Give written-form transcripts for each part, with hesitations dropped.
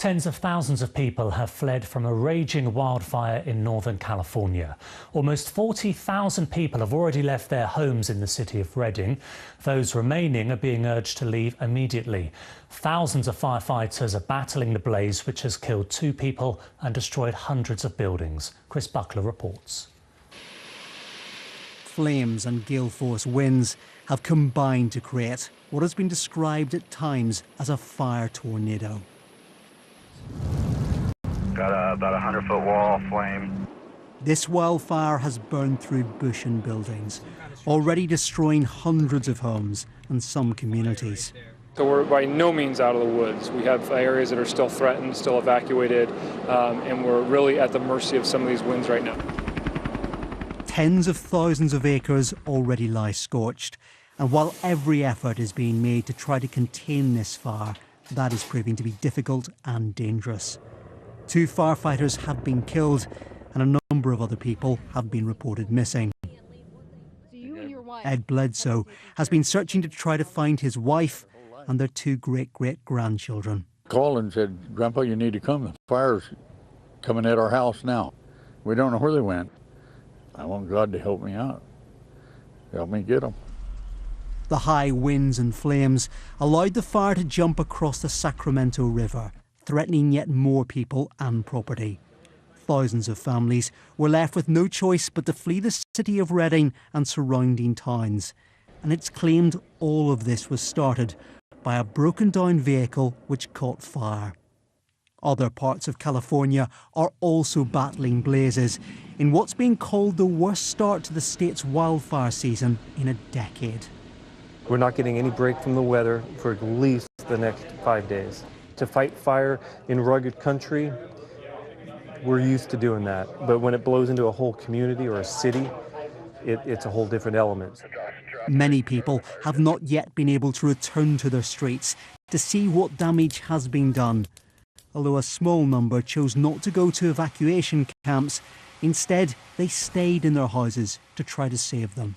Tens of thousands of people have fled from a raging wildfire in Northern California. Almost 40,000 people have already left their homes in the city of Redding. Those remaining are being urged to leave immediately. Thousands of firefighters are battling the blaze, which has killed 2 people and destroyed hundreds of buildings. Chris Buckler reports. Flames and gale force winds have combined to create what has been described at times as a fire tornado. Got about a 100-foot wall of flame. This wildfire has burned through bush and buildings, already destroying hundreds of homes and some communities. So we're by no means out of the woods. We have areas that are still threatened, still evacuated, and we're really at the mercy of some of these winds right now. Tens of thousands of acres already lie scorched, and while every effort is being made to try to contain this fire, that is proving to be difficult and dangerous. 2 firefighters have been killed and a number of other people have been reported missing. Ed Bledsoe has been searching to try to find his wife and their 2 great-great-grandchildren. Called and said, "Grandpa, you need to come. The fire's coming at our house now. We don't know where they went. I want God to help me out. Help me get them." The high winds and flames allowed the fire to jump across the Sacramento River, threatening yet more people and property. Thousands of families were left with no choice but to flee the city of Redding and surrounding towns. And it's claimed all of this was started by a broken-down vehicle which caught fire. Other parts of California are also battling blazes in what's being called the worst start to the state's wildfire season in a decade. We're not getting any break from the weather for at least the next 5 days. To fight fire in rugged country, we're used to doing that. But when it blows into a whole community or a city, it's a whole different element. Many people have not yet been able to return to their streets to see what damage has been done, although a small number chose not to go to evacuation camps. Instead, they stayed in their houses to try to save them.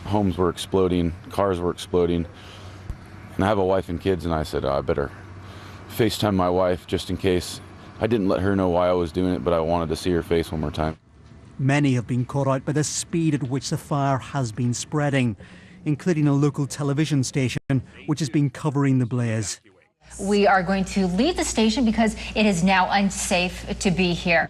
Homes were exploding, cars were exploding, and I have a wife and kids, and I said, I better FaceTime my wife just in case. I didn't let her know why I was doing it, but I wanted to see her face one more time. Many have been caught out by the speed at which the fire has been spreading, including a local television station which has been covering the blaze. We are going to leave the station because it is now unsafe to be here.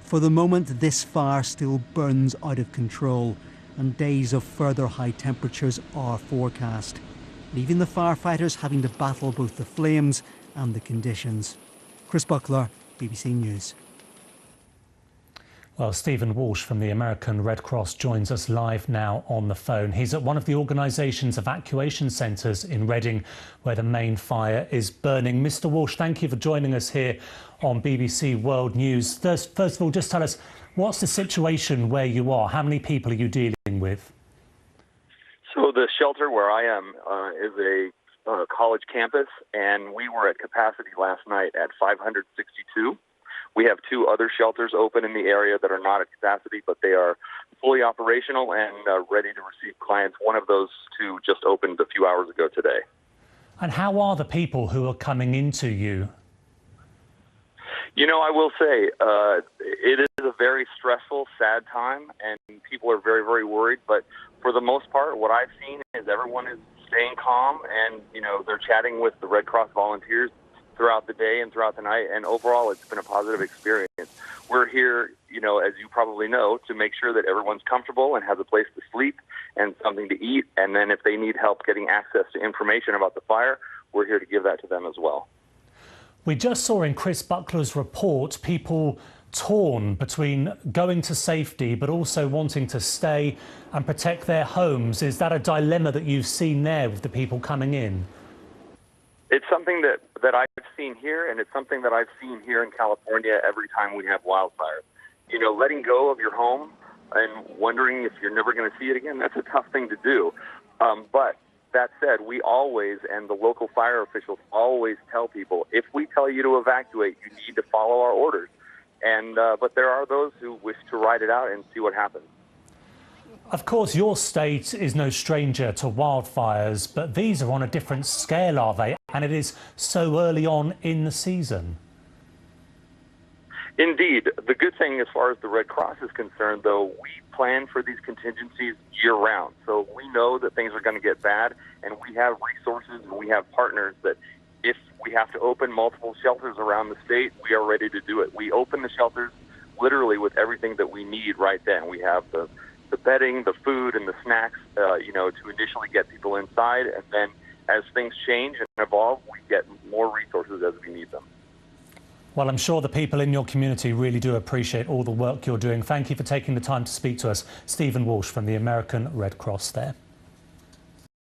For the moment, this fire still burns out of control, and days of further high temperatures are forecast, leaving the firefighters having to battle both the flames and the conditions. Chris Buckler, BBC News. Well, Stephen Walsh from the American Red Cross joins us live now on the phone. He's at one of the organisation's evacuation centres in Redding, where the main fire is burning. Mr. Walsh, thank you for joining us here on BBC World News. First of all, just tell us, what's the situation where you are? How many people are you dealing with? So the shelter where I am is a college campus, and we were at capacity last night at 562. We have 2 other shelters open in the area that are not at capacity, but they are fully operational and ready to receive clients. One of those 2 just opened a few hours ago today. And how are the people who are coming into you? You know, I will say it is a very stressful, sad time, and people are very, very worried. But for the most part, what I've seen is everyone is staying calm, and, you know, they're chatting with the Red Cross volunteers throughout the day and throughout the night, and overall it's been a positive experience. We're here, you know, as you probably know, to make sure that everyone's comfortable and has a place to sleep and something to eat, and then if they need help getting access to information about the fire, we're here to give that to them as well. We just saw in Chris Buckler's report people torn between going to safety but also wanting to stay and protect their homes. Is that a dilemma that you've seen there with the people coming in? It's something that I've seen here, and it's something that I've seen here in California every time we have wildfires. You know, letting go of your home and wondering if you're never going to see it again, that's a tough thing to do. But that said, we always, and the local fire officials always tell people, if we tell you to evacuate, you need to follow our orders. And but there are those who wish to ride it out and see what happens. Of course, your state is no stranger to wildfires, but these are on a different scale, are they? And it is so early on in the season. Indeed. The good thing as far as the Red Cross is concerned, though, we plan for these contingencies year-round. So we know that things are going to get bad, and we have resources and we have partners that if we have to open multiple shelters around the state, we are ready to do it. We open the shelters literally with everything that we need right then. We have the bedding, the food, and the snacks, to initially get people inside, and then as things change and evolve, we get more resources as we need them. Well, I'm sure the people in your community really do appreciate all the work you're doing. Thank you for taking the time to speak to us. Stephen Walsh from the American Red Cross there.